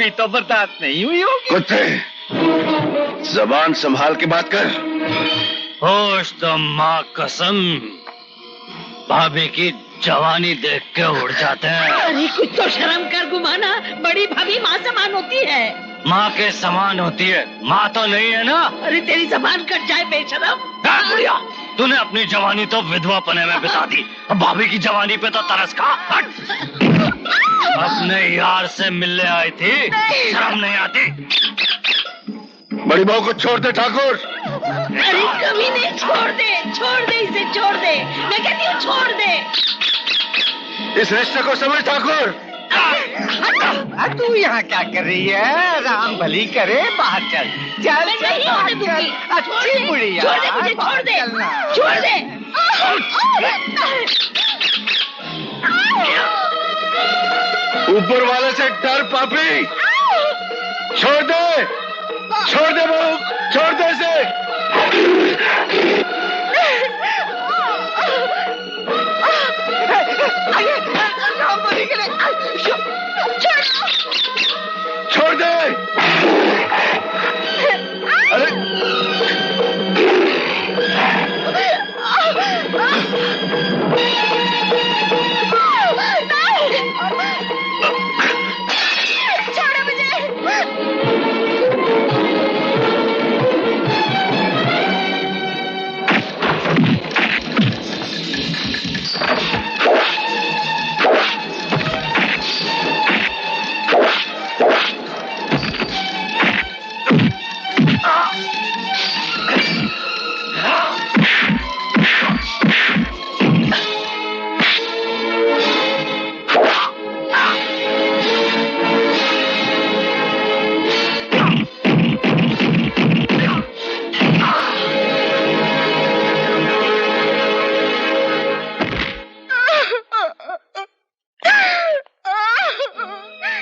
अभी तो बर्दाश्त नहीं हुई होगी। कुत्ते, जबान संभाल के बात कर। होश तो माँ कसम, भाभी की जवानी देख के उड़ जाते हैं। अरे कुछ तो शर्म कर गुमाना, बड़ी भाभी माँ समान होती है। माँ के समान होती है, माँ तो नहीं है ना। अरे तेरी जबान कट जाए बेशरम। बुढ़िया, तूने अपनी जवानी तो विधवा पने में बिता दी, अब भाभी की जवानी पे तो तरस खा। अपने यार से मिलने आई थी, शर्म नहीं आती? बड़ी बहू को छोड़ दे ठाकुर। अरे कभी नहीं, छोड़ दे इसे, छोड़ दे, मैं कहती हूँ छोड़ दे। इस रिश्ते को समझ ठाकुर। तू यहाँ क्या कर रही है? राम भली करे, बाहर चल। चल मैं नहीं होने दूंगी। अच्छी बुढ़िया, छोड़ दे मुझे, छोड़ दे, छोड़ दे। ऊपर वाले से डर पापी। छोड़ दे बहू, छोड़ दे इसे। छोड़ दे। अरे छोड़ो मुझे।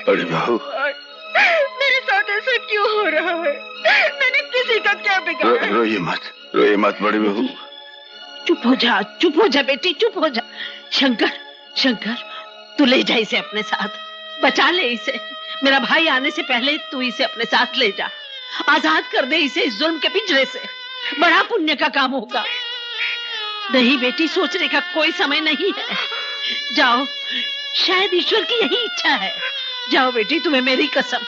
बड़ी बहू, मेरे साथ ऐसा क्यों हो रहा है? मैंने किसी का क्या बिगाड़ा? रोइए मत बड़ी बहू। चुप हो जा बेटी, चुप हो जा। शंकर, तू ले जा इसे अपने साथ, बचा ले इसे। मेरा भाई आने से पहले तू इसे अपने साथ ले जा, आजाद कर दे इसे इस जुल्म के पिंजरे से। बड़ा पुण्य का काम होगा। नहीं बेटी, सोचने का कोई समय नहीं है। जाओ, शायद ईश्वर की यही इच्छा है। जाओ बेटी, तुम्हें मेरी कसम।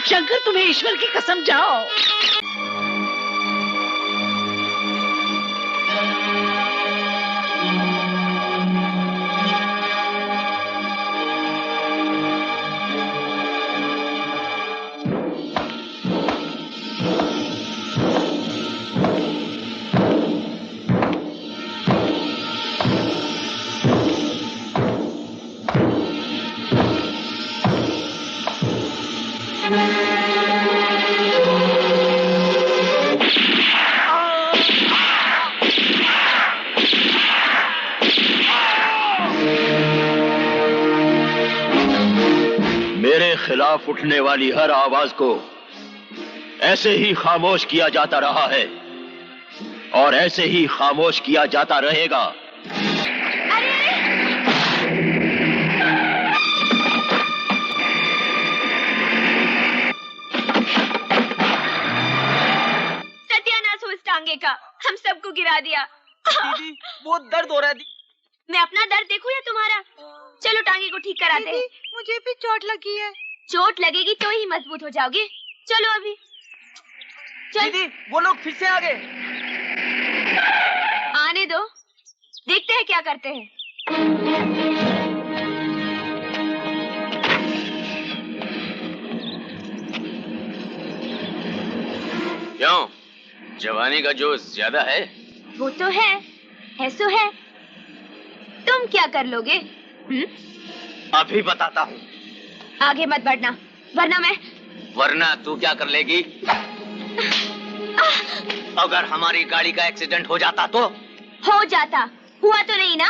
शंकर, तुम्हें ईश्वर की कसम, जाओ। मेरे खिलाफ उठने वाली हर आवाज को ऐसे ही खामोश किया जाता रहा है और ऐसे ही खामोश किया जाता रहेगा। सत्यानाश हो इस टांगे का, हम सबको गिरा दिया। दीदी, बहुत दर्द हो रहा है। मैं अपना दर्द देखूं या तुम्हारा? चलो टांगे को ठीक कराते हैं। मुझे भी चोट लगी है। चोट लगेगी तो ही मजबूत हो जाओगे। चलो अभी चल। दीदी, वो लोग फिर से आ गए। आने दो, देखते हैं क्या करते हैं। क्यों, जवानी का जोश ज्यादा है? वो तो है सो है। तुम क्या कर लोगे? अभी बताता हूँ। आगे मत बढ़ना, वरना तू क्या कर लेगी? अगर हमारी गाड़ी का एक्सीडेंट हो जाता तो? हो जाता, हुआ तो नहीं ना।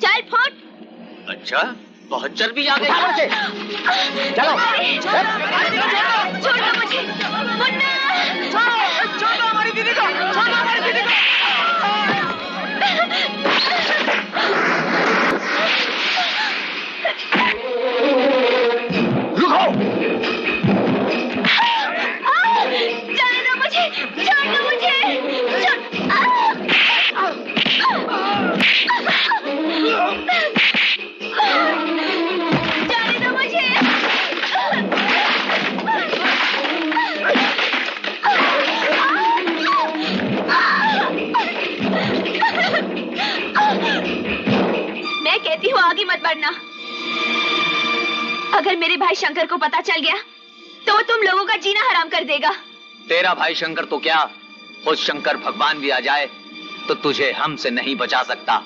चल फुट। अच्छा, बहुत चर्बी आ गई। चलो, छोड़ दो मुझे। मुन्ना, छोड़ो हमारी दीदी को, छोड़ो हमारी दीदी को। रुको! करना। अगर मेरे भाई शंकर को पता चल गया तो वो तुम लोगों का जीना हराम कर देगा। तेरा भाई शंकर तो क्या, खुद शंकर भगवान भी आ जाए तो तुझे हमसे नहीं बचा सकता।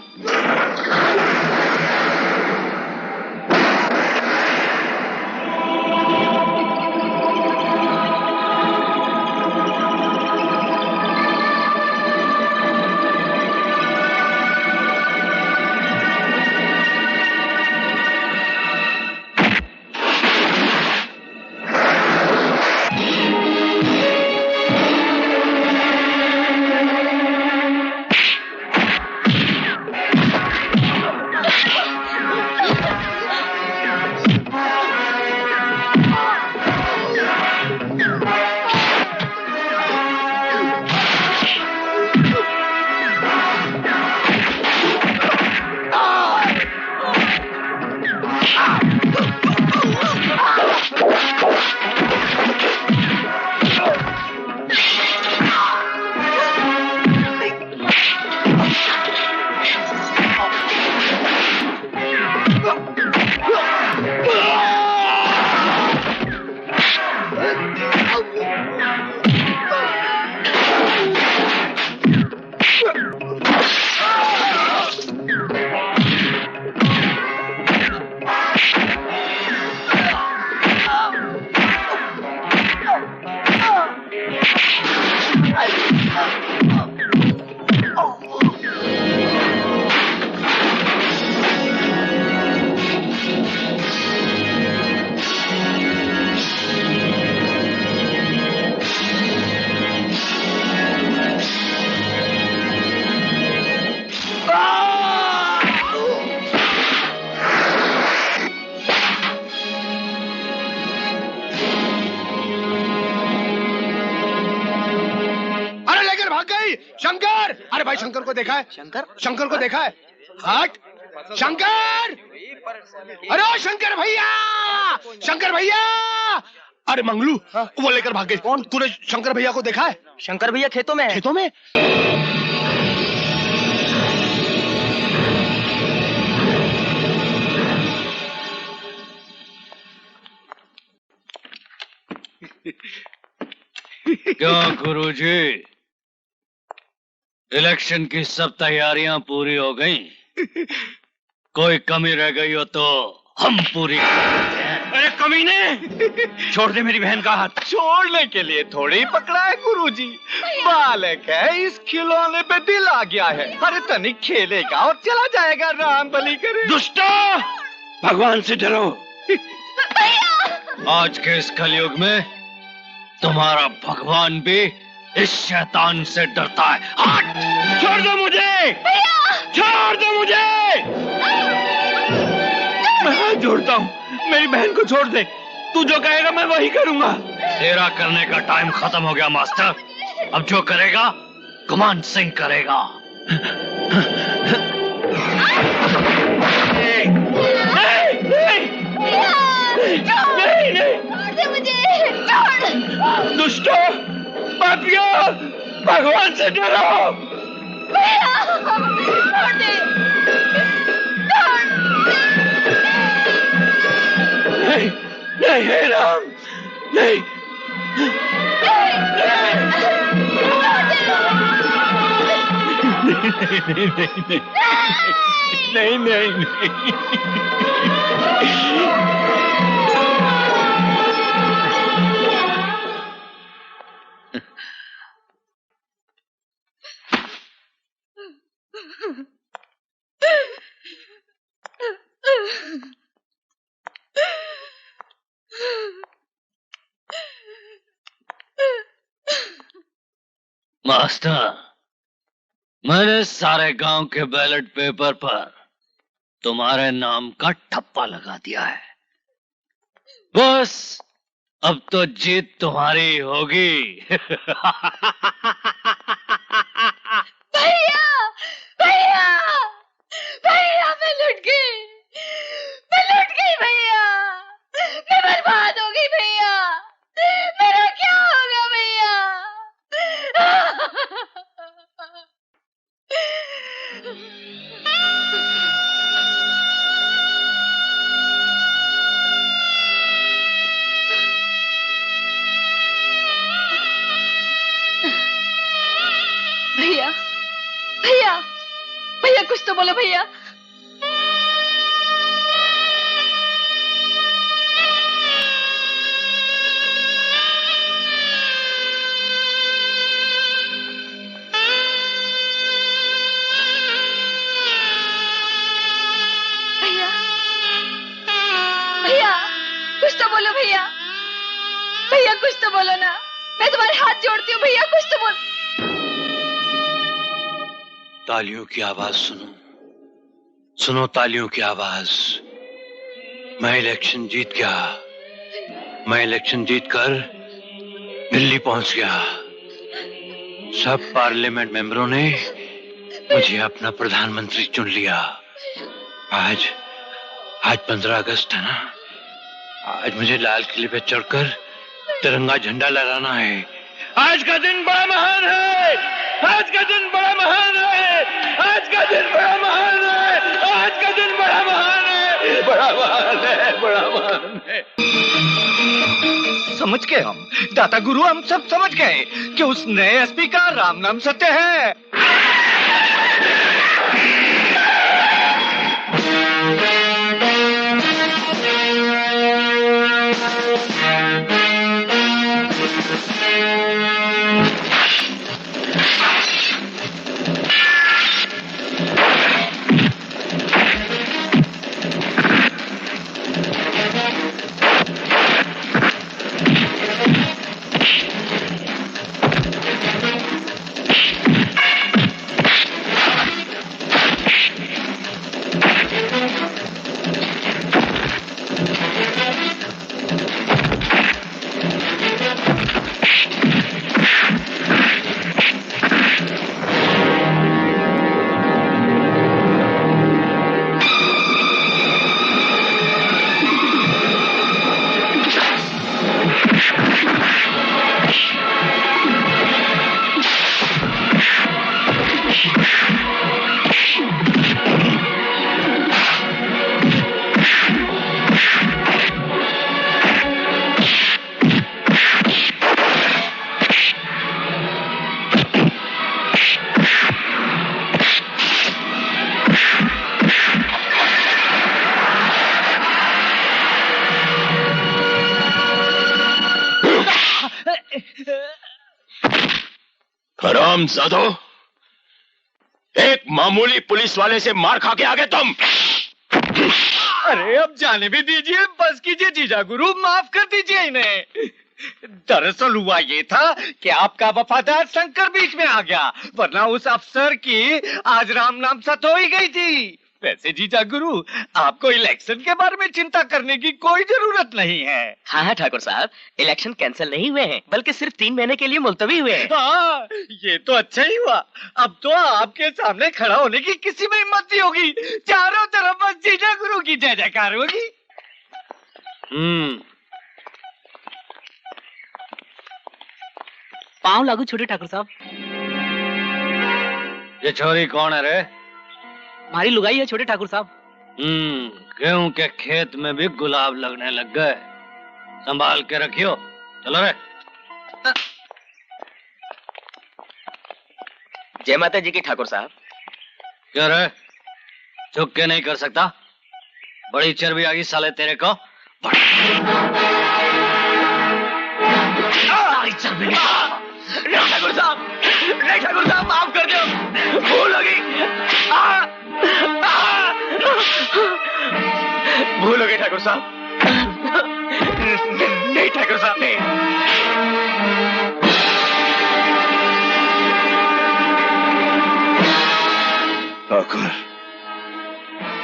शंकर! अरे भाई शंकर को देखा है? शंकर को देखा है? हट! शंकर! अरे शंकर भैया! शंकर भैया! अरे मंगलू, वो लेकर भाग गई। कौन? तूने शंकर भैया को देखा है? शंकर भैया खेतों में। खेतों में? क्यों गुरुजी, इलेक्शन की सब तैयारियां पूरी हो गई? कोई कमी रह गई हो तो हम पूरी कर देते हैं। अरे कमीने, छोड़ दे मेरी बहन का हाथ। छोड़ने के लिए थोड़ी पकड़ा है गुरुजी, बालक है, इस खिलौने पे दिल आ गया है। अरे तनिक खेलेगा और चला जाएगा, राम बली करे। दुष्टो, भगवान से डरो। आज के इस कलयुग में तुम्हारा भगवान भी इस शैतान से डरता है। हट! छोड़ दो मुझे! छोड़ दो मुझे! मैं हाथ जोड़ता हूँ, मेरी बहन को छोड़ दे। तू जो कहेगा मैं वही करूंगा। तेरा करने का टाइम खत्म हो गया मास्टर। अब जो करेगा गुमान सिंह करेगा। नहीं, नहीं, नहीं, नहीं, नहीं, मुझे छोड़। दुष्टो, पापियों, भगवान से डरो। छोड़ दे। नहीं, नहीं, हे राम, नहीं, नहीं, नहीं, नहीं, नहीं। मास्टर, मैंने सारे गांव के बैलेट पेपर पर तुम्हारे नाम का ठप्पा लगा दिया है। बस अब तो जीत तुम्हारी होगी। भैया, भैया, भैया, मैं लुट गई, मैं लुट गई भैया, मैं बर्बाद हो गई भैया, मेरा क्या होगा भैया? भैया भैया कुछ तो बोलो भैया। भैया भैया कुछ तो बोलो भैया। भैया कुछ तो बोलो ना, मैं तुम्हारे हाथ जोड़ती हूँ भैया, कुछ तो बोलो। तालियों की आवाज सुनो, सुनो तालियों की आवाज। मैं इलेक्शन जीत गया, मैं इलेक्शन जीतकर दिल्ली पहुंच गया। सब पार्लियामेंट मेंबरों ने मुझे अपना प्रधानमंत्री चुन लिया। आज 15 अगस्त है ना, आज मुझे लाल किले पे चढ़कर तिरंगा झंडा लहराना है। आज का दिन बड़ा महान है, आज का दिन बड़ा महान है, आज का दिन बड़ा महान है, आज का दिन बड़ा महान है, बड़ा महान है, बड़ा महान है। समझ गए हम दाता गुरु, हम सब समझ गए कि उस नए एसपी का राम नाम सत्य है। हरामजादो, एक मामूली पुलिस वाले से मार खा के आ गए तुम। अरे अब जाने भी दीजिए, बस कीजिए जीजा गुरु, माफ कर दीजिए इन्हें। दरअसल हुआ ये था कि आपका वफादार शंकर बीच में आ गया, वरना उस अफसर की आज राम नाम सत हो ही गई थी। वैसे जीजा गुरु, आपको इलेक्शन के बारे में चिंता करने की कोई जरूरत नहीं है। हाँ हाँ ठाकुर साहब, इलेक्शन कैंसिल नहीं हुए हैं, बल्कि सिर्फ 3 महीने के लिए मुलतवी हुए हैं। हाँ, ये तो अच्छा ही हुआ। अब तो आपके सामने खड़ा होने की किसी में हिम्मत नहीं होगी। चारों तरफ बस जीजा गुरु की जय जयकार होगी। पाँव लागू छोटे ठाकुर साहब। ये छोरी कौन है रे? हमारी लुगाई है छोटे ठाकुर साहब। गेहूं के खेत में भी गुलाब लगने लग गए, संभाल के रखियो। चलो रे। जय माता जी की ठाकुर साहब। क्या रे, चुप के नहीं कर सकता? बड़ी चर्बी आ गई साले तेरे को। चर्बी ठाकुर साहब माफ कर दो, भूल हो गई, भूल हो गई ठाकुर साहब। नहीं ठाकुर साहब नहीं। ठाकुर,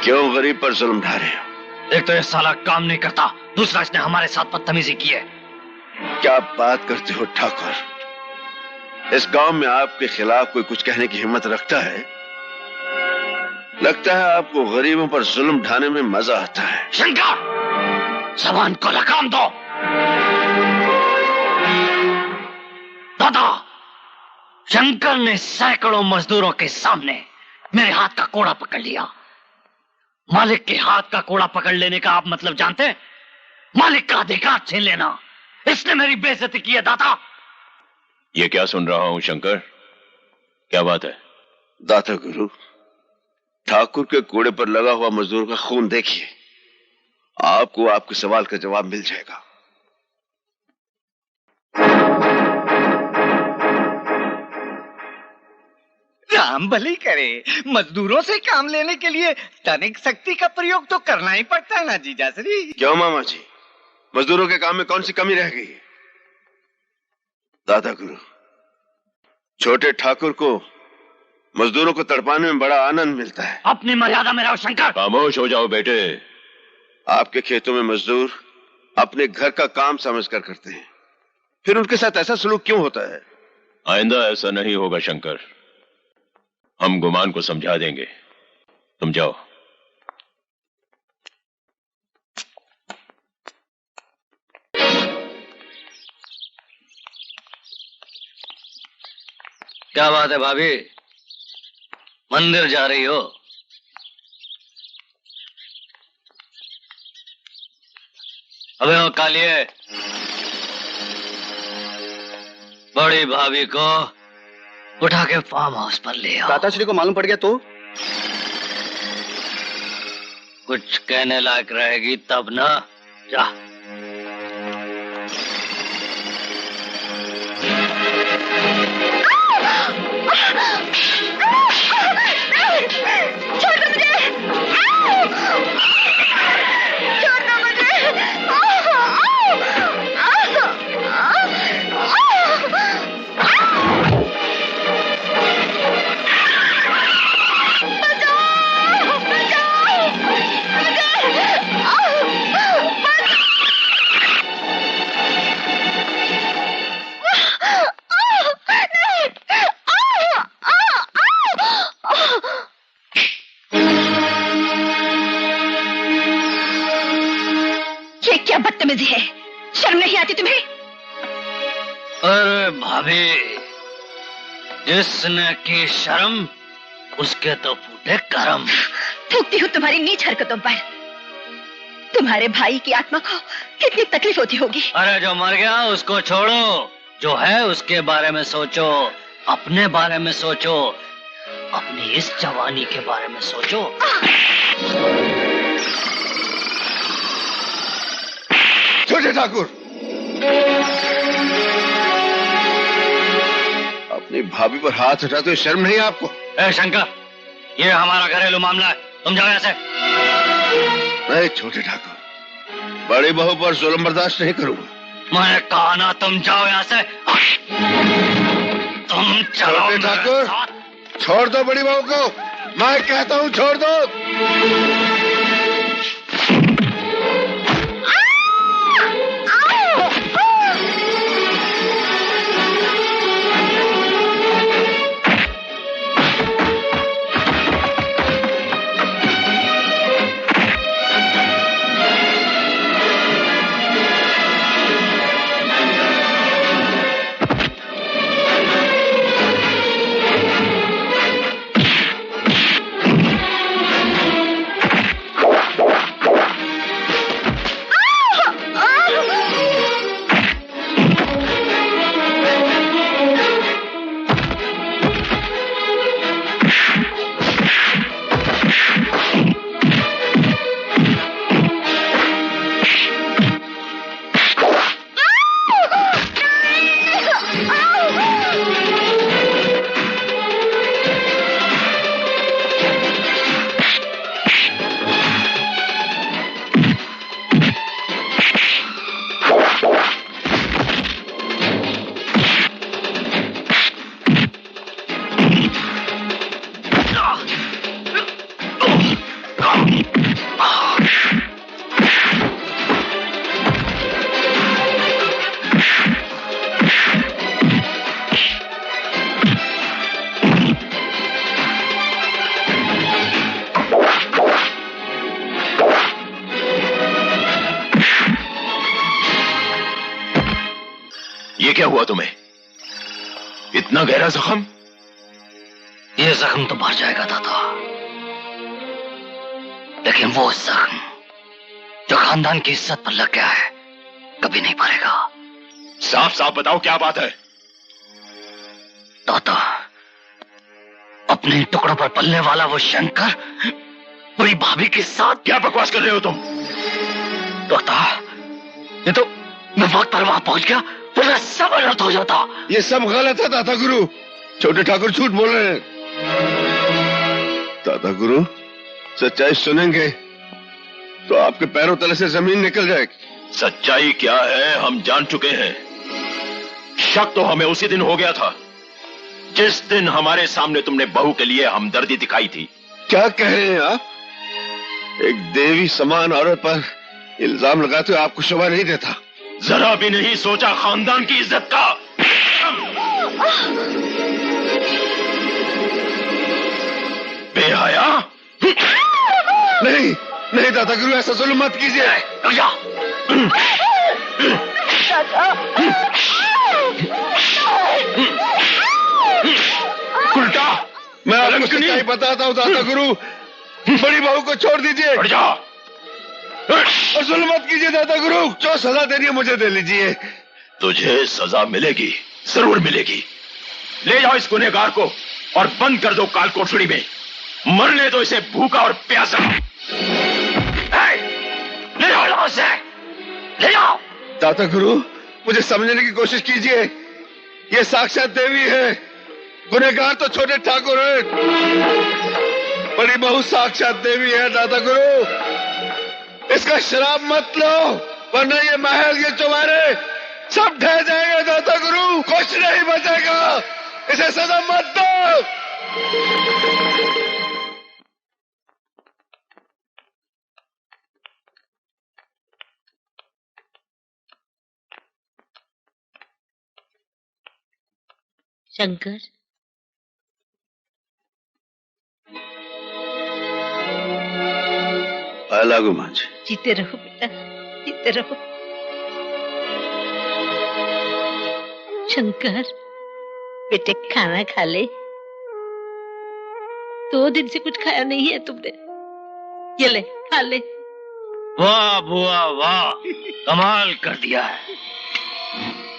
क्यों गरीब पर जुल्म ढा रहे हो? एक तो ये साला काम नहीं करता, दूसरा इसने हमारे साथ बदतमीजी की है। क्या बात करते हो ठाकुर? इस गांव में आपके खिलाफ कोई कुछ कहने की हिम्मत रखता है? लगता है आपको गरीबों पर जुल्म ढाने में मजा आता है। शंकर, जबान को लगाम दो। दादा, शंकर ने सैकड़ों मजदूरों के सामने मेरे हाथ का कोड़ा पकड़ लिया। मालिक के हाथ का कोड़ा पकड़ लेने का आप मतलब जानते हैं? मालिक का अधिकार छीन लेना। इसने मेरी बेइज्जती की है दादा। ये क्या सुन रहा हूं शंकर? क्या बात है? दाता गुरु, ठाकुर के घोड़े पर लगा हुआ मजदूर का खून देखिए, आपको आपके सवाल का जवाब मिल जाएगा। राम भली करे, मजदूरों से काम लेने के लिए तनिक शक्ति का प्रयोग तो करना ही पड़ता है ना जीजाश्री। क्यों मामा जी, मजदूरों के काम में कौन सी कमी रह गई है? दादा गुरु, छोटे ठाकुर को मजदूरों को तड़पाने में बड़ा आनंद मिलता है। अपनी मर्यादा में रहो शंकर। खामोश हो जाओ बेटे। आपके खेतों में मजदूर अपने घर का काम समझकर करते हैं, फिर उनके साथ ऐसा सलूक क्यों होता है? आइंदा ऐसा नहीं होगा शंकर, हम गुमान को समझा देंगे। तुम जाओ। क्या बात है भाभी, मंदिर जा रही हो? अबे ओ कालिए, बड़ी भाभी को उठा के फार्म हाउस पर ले आओ। दाताश्री को मालूम पड़ गया तो? कुछ कहने लायक रहेगी तब ना। जा। छोड़ दो मुझे! छोड़ दो मुझे! ये क्या बदतमीजी है? शर्म नहीं आती तुम्हें? अरे भाभी, जिसने की शर्म उसके तो फूटे करम। थूकती हूँ तुम्हारी नीच हरकतों पर। तुम्हारे भाई की आत्मा को कितनी तकलीफ होती होगी। अरे जो मर गया उसको छोड़ो, जो है उसके बारे में सोचो, अपने बारे में सोचो, अपनी इस जवानी के बारे में सोचो। छोटे ठाकुर, अपनी भाभी पर हाथ उठाते हुए शर्म नहीं आपको? ए शंकर, ये हमारा घरेलू मामला है, तुम जाओ यहाँ से। नहीं छोटे ठाकुर, बड़ी बहू पर जुल्म बर्दाश्त नहीं करूंगा। मैंने कहा ना तुम जाओ यहाँ से। तुम चलो छोटे ठाकुर, छोड़ दो बड़ी बहू को, मैं कहता हूँ छोड़ दो। ये क्या हुआ तुम्हें? इतना गहरा जख्म? ये जख्म तो भर जाएगा दादा, लेकिन वो जख्म जो खानदान की इज्जत पर लग गया है कभी नहीं भरेगा। साफ साफ बताओ क्या बात है? दादा, अब अपने टुकड़ों पर पलने वाला वो शंकर पूरी भाभी के साथ। क्या बकवास कर रहे हो तुम? तोता, ये तो मैं वक्त पर वहां पहुंच गया तो मैं सब अलर्ट हो जाता। ये सब गलत है दाता गुरु। छोटे ठाकुर झूठ बोल रहे हैं। दाता गुरु, सच्चाई सुनेंगे तो आपके पैरों तले से जमीन निकल जाएगी। सच्चाई क्या है हम जान चुके हैं। शक तो हमें उसी दिन हो गया था जिस दिन हमारे सामने तुमने बहू के लिए हमदर्दी दिखाई थी। क्या कह रहे हैं आप? एक देवी समान औरत पर इल्जाम लगाते हुए आपको शोभा नहीं देता। जरा भी नहीं सोचा खानदान की इज्जत का। बेहया। नहीं नहीं दादा गुरु, ऐसा जुल्म मत कीजिए। उल्टा मैं आपको सच्चाई बताता हूँ दादा गुरु। बड़ी बहू को छोड़ दीजिए और जुल्म मत कीजिए दादा गुरु। जो सजा देनी है मुझे दे लीजिए। तुझे सजा मिलेगी, जरूर मिलेगी। ले जाओ इस गुनहगार को और बंद कर दो काल कोठड़ी में। मरने दो इसे भूखा और प्यासा। ले जाओ उसे, ले जाओ। दाता गुरु, मुझे समझने की कोशिश कीजिए। ये साक्षात देवी है, गुनहगार तो छोटे ठाकुर है। बड़ी बहू साक्षात देवी है दाता गुरु। इसका श्राप मत लो, वरना ये महल, ये चौबारे सब ढह जाएंगे दाता गुरु। कुछ नहीं बचेगा। इसे सजा मत दो। शंकर, लागू मां जी। जीते रहो बेटा, जीते रहो। शंकर बेटे, खाना खा ले। 2 दिन से कुछ खाया नहीं है तुमने। ये ले, खा ले। वाह बुआ वाह, कमाल कर दिया है।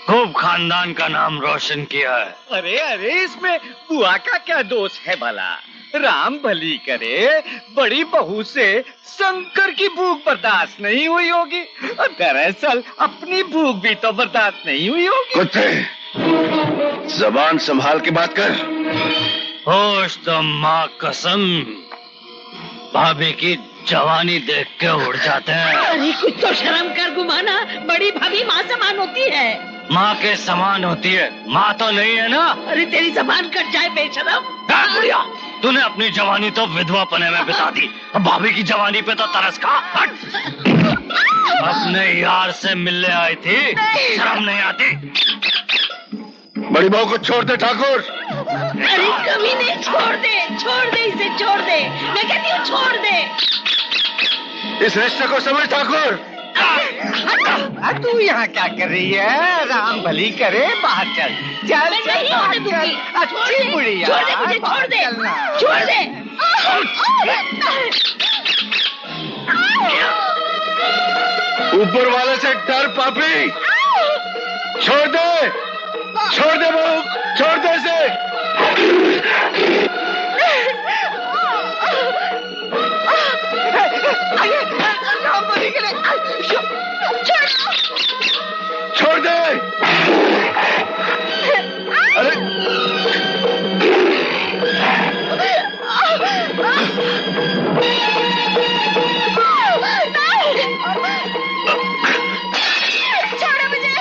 खूब खानदान का नाम रोशन किया है। अरे अरे, इसमें बुआ का क्या दोष है भला? राम भली करे, बड़ी बहू से शंकर की भूख बर्दाश्त नहीं हुई होगी। दरअसल अपनी भूख भी तो बर्दाश्त नहीं हुई होगी। कुत्ते, जबान संभाल के बात कर। होश तो माँ कसम, भाभी की जवानी देख के उड़ जाते हैं। अरे कुछ तो शर्म कर गुमाना। बड़ी भाभी माँ समान होती है। माँ के समान होती है, माँ तो नहीं है ना। अरे तेरी जबान कट जाए बेशरम। बुढ़िया, तूने अपनी जवानी तो विधवा पने में बिता दी, अब भाभी की जवानी पे तो तरस खा। अपने यार से मिलने आई थी, शर्म नहीं आती? बड़ी बहू को छोड़ दे ठाकुर। अरे कभी नहीं, छोड़ दे, छोड़ दे इसे, छोड़ दे। मैं कहती हूँ छोड़ दे। इस रिश्ते को समझ ठाकुर। तू यहाँ क्या कर रही है? राम भली करे, बाहर चल। चल मैं चल, नहीं बाहर होने चल। दूंगी। अच्छी बुढ़िया, छोड़ दे मुझे, छोड़ दे, चलना। छोड़ दे। ऊपर वाले से डर पापी। छोड़ दे, छोड़ दे बहू, छोड़ दे इसे। राम भली करे, छोड़ दे। अरे छोड़ो मुझे।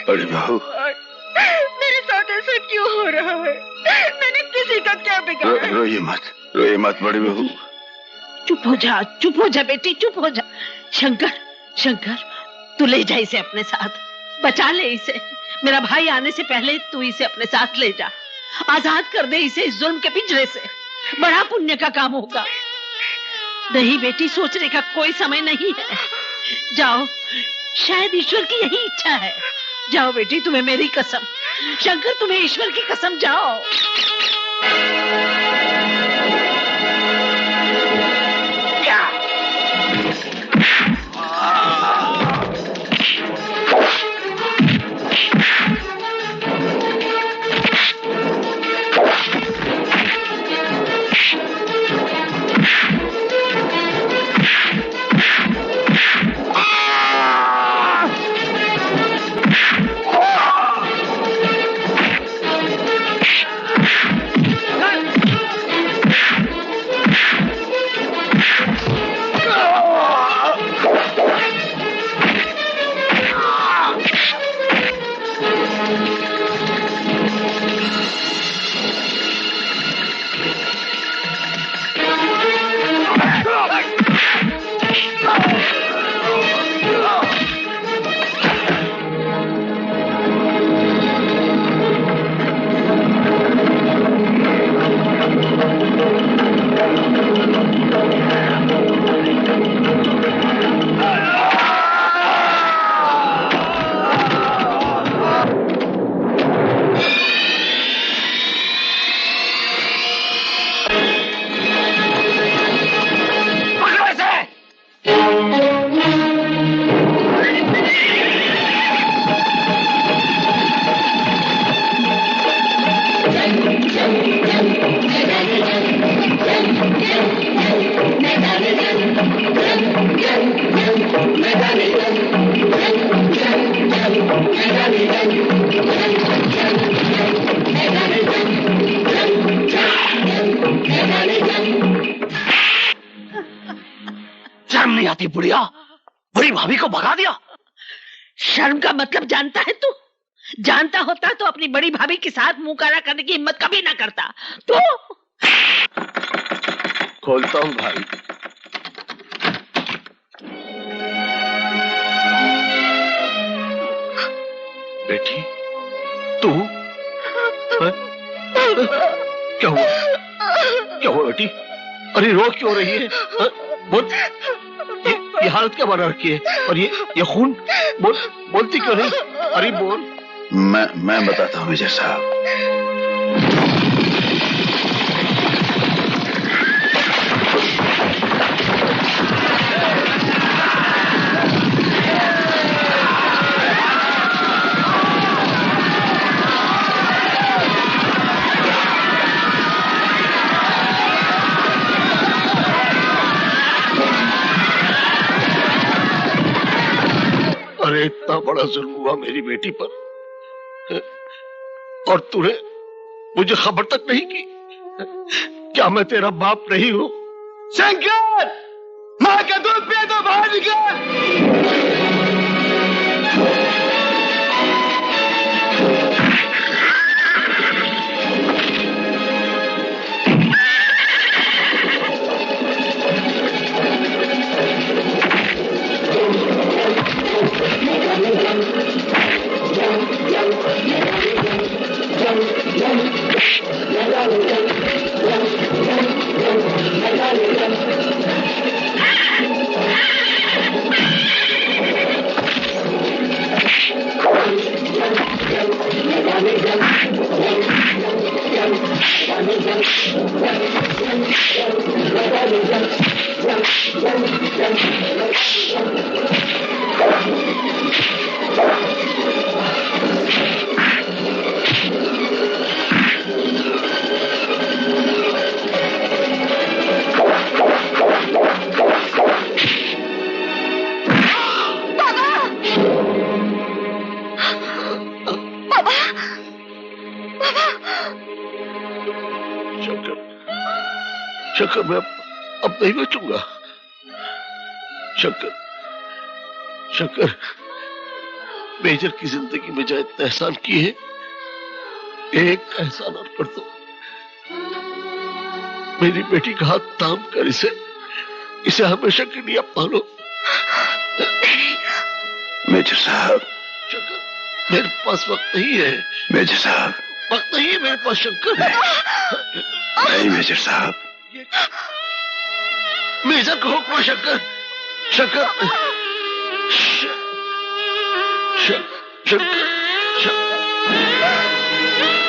बड़ी बहू, मेरे साथ ऐसा क्यों हो रहा है? मैंने किसी का क्या बिगाड़ा? रोइए मत, रोइए मत बड़ी बहू। चुप हो जा बेटी, चुप हो जा। शंकर, शंकर, तू ले जा इसे अपने साथ, बचा ले इसे। मेरा भाई आने से पहले तू इसे अपने साथ ले जा, आजाद कर दे इसे इस जुल्म के पिंजरे से। बड़ा पुण्य का काम होगा। नहीं बेटी, सोचने का कोई समय नहीं है। जाओ, शायद ईश्वर की यही इच्छा है। जाओ बेटी, तुम्हें मेरी कसम, शंकर तुम्हें ईश्वर की कसम, जाओ। शर्म नहीं आती बुढ़िया, बड़ी भाभी को भगा दिया। शर्म का मतलब जानता है तू? जानता होता तो अपनी बड़ी भाभी के साथ मुंह काला करने की हिम्मत कभी ना करता। तो खोलता हूं भाई। बेटी, तू क्या हुआ? क्या हुआ बेटी? अरे रो क्यों रही है? बोल, ये हालत क्या बना रखी है? और ये खून, बोलती क्यों नहीं? अरे बोल। मैं बताता हूँ मेजर साहब। अरे इतना बड़ा जुल्म हुआ मेरी बेटी पर, और तूने मुझे खबर तक नहीं की। क्या मैं तेरा बाप नहीं हूं? शंकर, मां का दूध पिए तो बाहर निकल। शंकर, मैं अब नहीं बचूंगा। शंकर, शंकर, मेजर की जिंदगी में जो इतने एहसान किए हैं, एक एहसान और कर दो। मेरी बेटी का हाथ थाम कर इसे इसे हमेशा के लिए आप पालो। मेजर साहब, शंकर, मेरे पास वक्त नहीं है। मेजर साहब, वक्त नहीं है मेरे पास शंकर। नहीं मेजर साहब, मेजर को हुक्म शंकर। शंकर, शंकर।